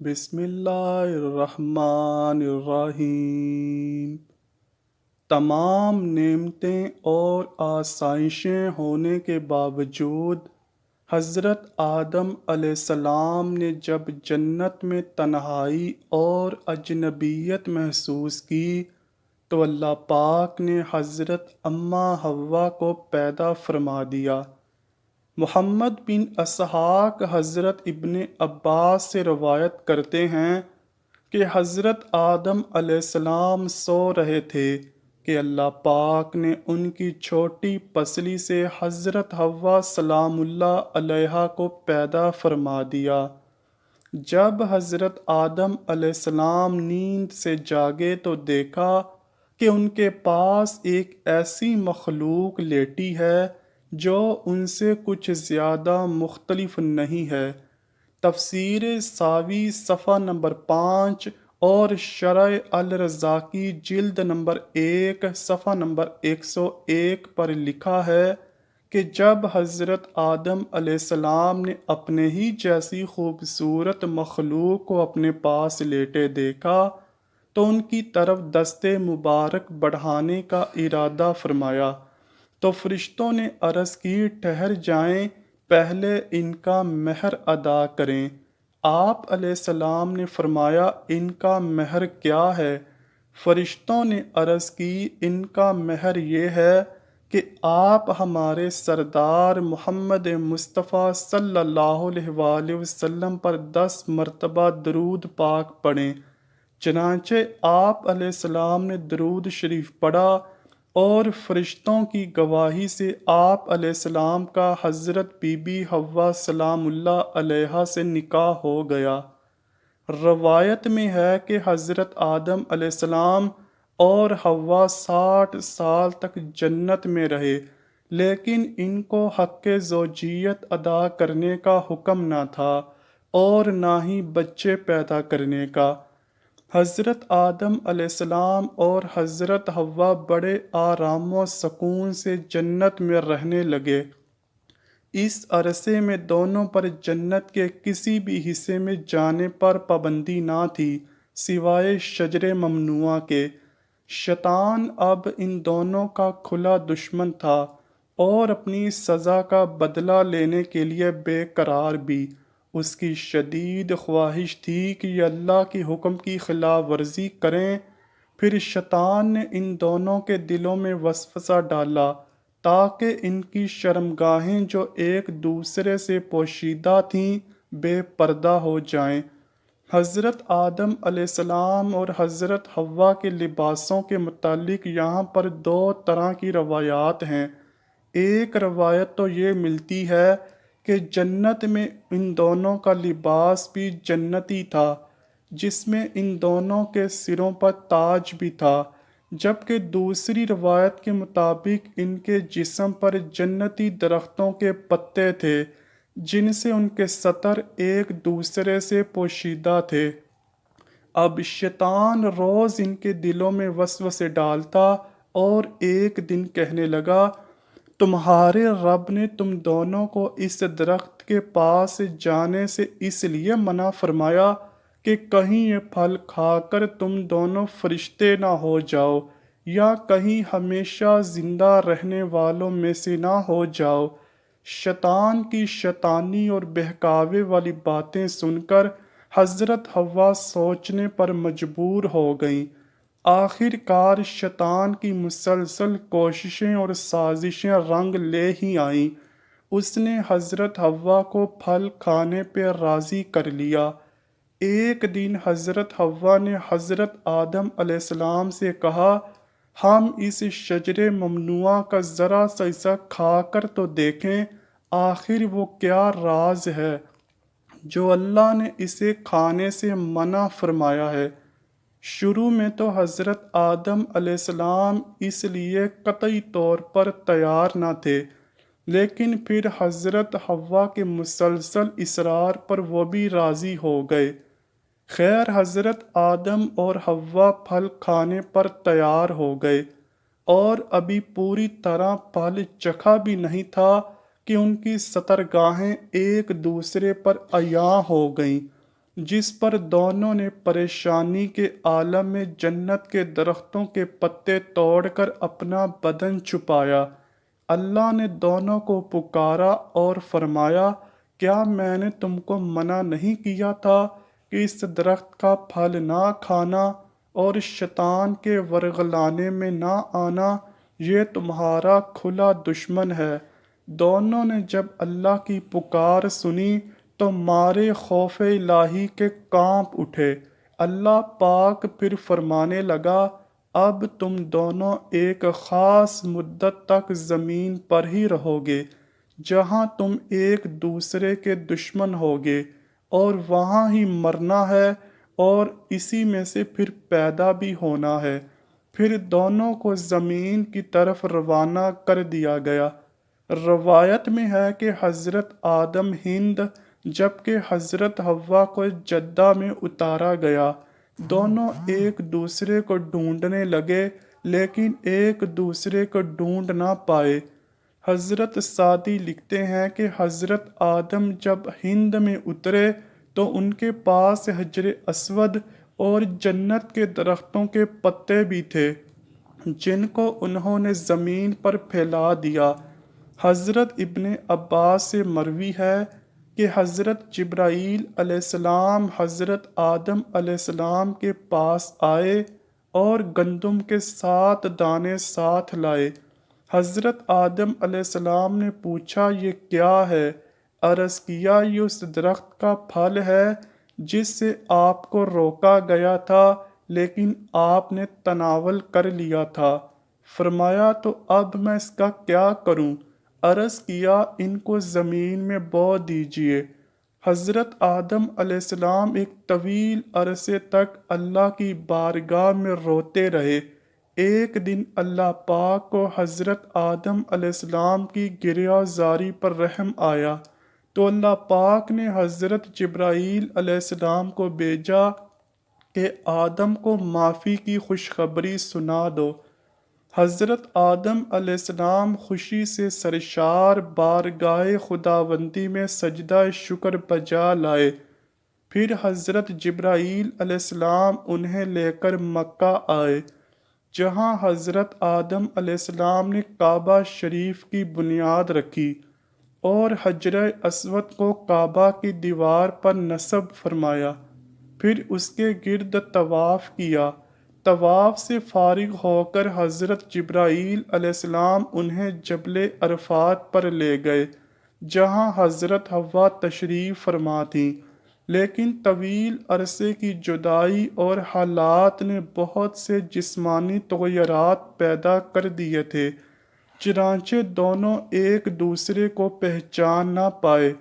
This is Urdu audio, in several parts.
بسم اللہ الرحمن الرحیم۔ تمام نعمتیں اور آسائشیں ہونے کے باوجود حضرت آدم علیہ السلام نے جب جنت میں تنہائی اور اجنبیت محسوس کی تو اللہ پاک نے حضرت اماں حوا کو پیدا فرما دیا۔ محمد بن اسحاق حضرت ابن عباس سے روایت کرتے ہیں کہ حضرت آدم علیہ السلام سو رہے تھے کہ اللہ پاک نے ان کی چھوٹی پسلی سے حضرت حوا سلام اللہ علیہا کو پیدا فرما دیا۔ جب حضرت آدم علیہ السلام نیند سے جاگے تو دیکھا کہ ان کے پاس ایک ایسی مخلوق لیٹی ہے جو ان سے کچھ زیادہ مختلف نہیں ہے۔ تفسیر ساوی صفحہ نمبر 5 اور شرح الرزاقی جلد نمبر 1 صفحہ نمبر 101 پر لکھا ہے کہ جب حضرت آدم علیہ السلام نے اپنے ہی جیسی خوبصورت مخلوق کو اپنے پاس لیٹے دیکھا تو ان کی طرف دست مبارک بڑھانے کا ارادہ فرمایا، تو فرشتوں نے عرض کی ٹھہر جائیں، پہلے ان کا مہر ادا کریں۔ آپ علیہ السلام نے فرمایا ان کا مہر کیا ہے؟ فرشتوں نے عرض کی ان کا مہر یہ ہے کہ آپ ہمارے سردار محمد مصطفیٰ صلی اللہ علیہ وآلہ وسلم پر 10 مرتبہ درود پاک پڑھیں۔ چنانچہ آپ علیہ السلام نے درود شریف پڑھا اور فرشتوں کی گواہی سے آپ علیہ السلام کا حضرت بی بی حوا سلام اللہ علیہا سے نکاح ہو گیا۔ روایت میں ہے کہ حضرت آدم علیہ السلام اور حوا 60 سال تک جنت میں رہے، لیکن ان کو حق زوجیت ادا کرنے کا حکم نہ تھا اور نہ ہی بچے پیدا کرنے کا۔ حضرت آدم علیہ السلام اور حضرت حوا بڑے آرام و سکون سے جنت میں رہنے لگے۔ اس عرصے میں دونوں پر جنت کے کسی بھی حصے میں جانے پر پابندی نہ تھی سوائے شجر ممنوعہ کے۔ شیطان اب ان دونوں کا کھلا دشمن تھا اور اپنی سزا کا بدلہ لینے کے لیے بے قرار بھی۔ اس کی شدید خواہش تھی کہ یہ اللہ کے حکم کی خلاف ورزی کریں۔ پھر شیطان نے ان دونوں کے دلوں میں وسوسہ ڈالا تاکہ ان کی شرمگاہیں جو ایک دوسرے سے پوشیدہ تھیں بے پردہ ہو جائیں۔ حضرت آدم علیہ السلام اور حضرت حوا کے لباسوں کے متعلق یہاں پر 2 طرح کی روایات ہیں۔ ایک روایت تو یہ ملتی ہے کہ جنت میں ان دونوں کا لباس بھی جنتی تھا، جس میں ان دونوں کے سروں پر تاج بھی تھا، جبکہ دوسری روایت کے مطابق ان کے جسم پر جنتی درختوں کے پتے تھے جن سے ان کے سطر ایک دوسرے سے پوشیدہ تھے۔ اب شیطان روز ان کے دلوں میں وسوسے ڈالتا اور ایک دن کہنے لگا، تمہارے رب نے تم دونوں کو اس درخت کے پاس جانے سے اس لیے منع فرمایا کہ کہیں یہ پھل کھا کر تم دونوں فرشتے نہ ہو جاؤ یا کہیں ہمیشہ زندہ رہنے والوں میں سے نہ ہو جاؤ۔ شیطان کی شیطانی اور بہکاوے والی باتیں سن کر حضرت حوا سوچنے پر مجبور ہو گئیں۔ آخر کار شیطان کی مسلسل کوششیں اور سازشیں رنگ لے ہی آئیں۔ اس نے حضرت حوا کو پھل کھانے پہ راضی کر لیا۔ ایک دن حضرت حوا نے حضرت آدم علیہ السلام سے کہا، ہم اس شجر ممنوعہ کا ذرا سا حصہ کھا کر تو دیکھیں، آخر وہ کیا راز ہے جو اللہ نے اسے کھانے سے منع فرمایا ہے۔ شروع میں تو حضرت آدم علیہ السلام اس لیے قطعی طور پر تیار نہ تھے، لیکن پھر حضرت حوا کے مسلسل اصرار پر وہ بھی راضی ہو گئے۔ خیر حضرت آدم اور حوا پھل کھانے پر تیار ہو گئے اور ابھی پوری طرح پھل چکھا بھی نہیں تھا کہ ان کی سطرگاہیں ایک دوسرے پر عیاں ہو گئیں۔ جس پر دونوں نے پریشانی کے عالم میں جنت کے درختوں کے پتے توڑ کر اپنا بدن چھپایا۔ اللہ نے دونوں کو پکارا اور فرمایا، کیا میں نے تم کو منع نہیں کیا تھا کہ اس درخت کا پھل نہ کھانا اور شیطان کے ورغلانے میں نہ آنا؟ یہ تمہارا کھلا دشمن ہے۔ دونوں نے جب اللہ کی پکار سنی تو مارے خوف الہی کے کانپ اٹھے۔ اللہ پاک پھر فرمانے لگا، اب تم دونوں ایک خاص مدت تک زمین پر ہی رہو گے، جہاں تم ایک دوسرے کے دشمن ہوگے، اور وہاں ہی مرنا ہے اور اسی میں سے پھر پیدا بھی ہونا ہے۔ پھر دونوں کو زمین کی طرف روانہ کر دیا گیا۔ روایت میں ہے کہ حضرت آدم ہند جبکہ حضرت حوا کو جدہ میں اتارا گیا۔ دونوں ایک دوسرے کو ڈھونڈنے لگے لیکن ایک دوسرے کو ڈھونڈ نہ پائے۔ حضرت سعدی لکھتے ہیں کہ حضرت آدم جب ہند میں اترے تو ان کے پاس حجر اسود اور جنت کے درختوں کے پتے بھی تھے، جن کو انہوں نے زمین پر پھیلا دیا۔ حضرت ابن عباس سے مروی ہے کہ حضرت جبرائیل علیہ السلام حضرت آدم علیہ السلام کے پاس آئے اور گندم کے 7 دانے ساتھ لائے۔ حضرت آدم علیہ السلام نے پوچھا، یہ کیا ہے؟ عرض کیا، یہ اس درخت کا پھل ہے جس سے آپ کو روکا گیا تھا لیکن آپ نے تناول کر لیا تھا۔ فرمایا، تو اب میں اس کا کیا کروں؟ عرض کیا، ان کو زمین میں بو دیجئے۔ حضرت آدم علیہ السلام ایک طویل عرصے تک اللہ کی بارگاہ میں روتے رہے۔ ایک دن اللہ پاک کو حضرت آدم علیہ السلام کی گریہ زاری پر رحم آیا تو اللہ پاک نے حضرت جبرائیل علیہ السلام کو بھیجا کہ آدم کو معافی کی خوشخبری سنا دو۔ حضرت آدم علیہ السلام خوشی سے سرشار بارگاہ خداوندی میں سجدہ شکر بجا لائے۔ پھر حضرت جبرائیل علیہ السلام انہیں لے کر مکہ آئے، جہاں حضرت آدم علیہ السلام نے کعبہ شریف کی بنیاد رکھی اور حجر اسود کو کعبہ کی دیوار پر نصب فرمایا۔ پھر اس کے گرد طواف کیا۔ طواف سے فارغ ہو کر حضرت جبرائیل علیہ السلام انہیں جبل عرفات پر لے گئے، جہاں حضرت حوا تشریف فرما تھیں، لیکن طویل عرصے کی جدائی اور حالات نے بہت سے جسمانی تغیرات پیدا کر دیے تھے، چنانچہ دونوں ایک دوسرے کو پہچان نہ پائے،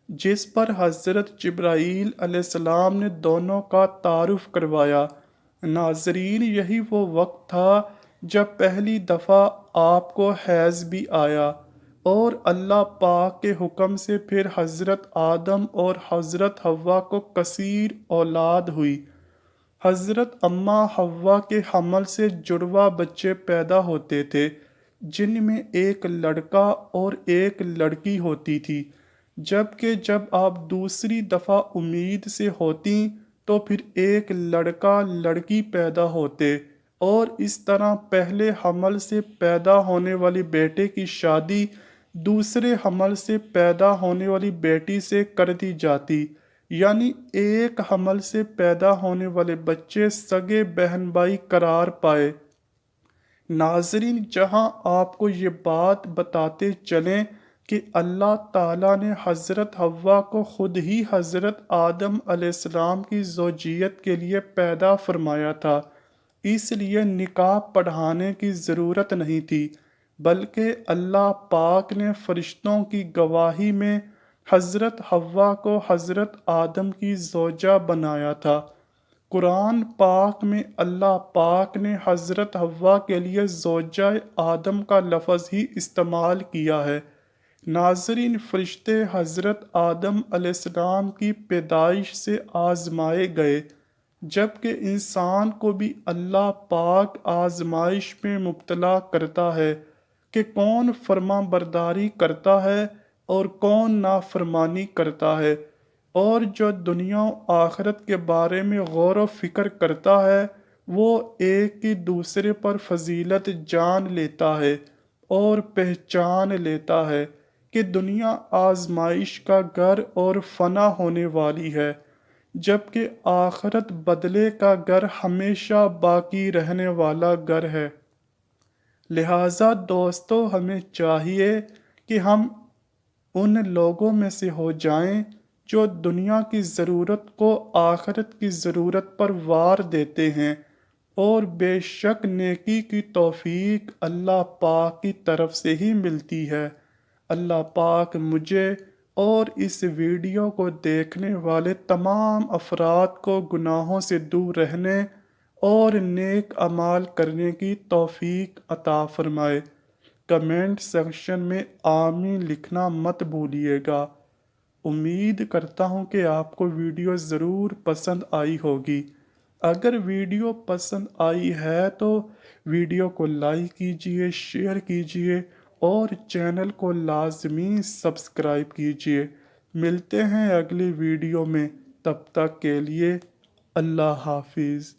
جس پر حضرت جبرائیل علیہ السلام نے دونوں کا تعارف کروایا۔ ناظرین، یہی وہ وقت تھا جب پہلی دفعہ آپ کو حیض بھی آیا اور اللہ پاک کے حکم سے پھر حضرت آدم اور حضرت حوا کو کثیر اولاد ہوئی۔ حضرت اماں حوا کے حمل سے جڑواں بچے پیدا ہوتے تھے، جن میں ایک لڑکا اور ایک لڑکی ہوتی تھی، جبکہ جب آپ دوسری دفعہ امید سے ہوتیں تو پھر ایک لڑکا لڑکی پیدا ہوتے، اور اس طرح پہلے حمل سے پیدا ہونے والی بیٹے کی شادی دوسرے حمل سے پیدا ہونے والی بیٹی سے کر دی جاتی، یعنی ایک حمل سے پیدا ہونے والے بچے سگے بہن بھائی قرار پائے۔ ناظرین، جہاں آپ کو یہ بات بتاتے چلیں کہ اللہ تعالیٰ نے حضرت حوا کو خود ہی حضرت آدم علیہ السلام کی زوجیت کے لیے پیدا فرمایا تھا، اس لیے نکاح پڑھانے کی ضرورت نہیں تھی، بلکہ اللہ پاک نے فرشتوں کی گواہی میں حضرت حوا کو حضرت آدم کی زوجہ بنایا تھا۔ قرآن پاک میں اللہ پاک نے حضرت حوا کے لیے زوجہ آدم کا لفظ ہی استعمال کیا ہے۔ ناظرین، فرشتے حضرت آدم علیہ السلام کی پیدائش سے آزمائے گئے، جبکہ انسان کو بھی اللہ پاک آزمائش میں مبتلا کرتا ہے کہ کون فرما برداری کرتا ہے اور کون نافرمانی کرتا ہے۔ اور جو دنیا و آخرت کے بارے میں غور و فکر کرتا ہے وہ ایک ہی دوسرے پر فضیلت جان لیتا ہے اور پہچان لیتا ہے کہ دنیا آزمائش کا گھر اور فنا ہونے والی ہے، جبکہ آخرت بدلے کا گھر ہمیشہ باقی رہنے والا گھر ہے۔ لہٰذا دوستو، ہمیں چاہیے کہ ہم ان لوگوں میں سے ہو جائیں جو دنیا کی ضرورت کو آخرت کی ضرورت پر وار دیتے ہیں، اور بے شک نیکی کی توفیق اللہ پاک کی طرف سے ہی ملتی ہے۔ اللہ پاک مجھے اور اس ویڈیو کو دیکھنے والے تمام افراد کو گناہوں سے دور رہنے اور نیک اعمال کرنے کی توفیق عطا فرمائے۔ کمنٹ سیکشن میں آمین لکھنا مت بھولیے گا۔ امید کرتا ہوں کہ آپ کو ویڈیو ضرور پسند آئی ہوگی۔ اگر ویڈیو پسند آئی ہے تو ویڈیو کو لائک کیجیے، شیئر کیجیے اور چینل کو لازمی سبسکرائب کیجیے۔ ملتے ہیں اگلی ویڈیو میں، تب تک کے لیے اللہ حافظ۔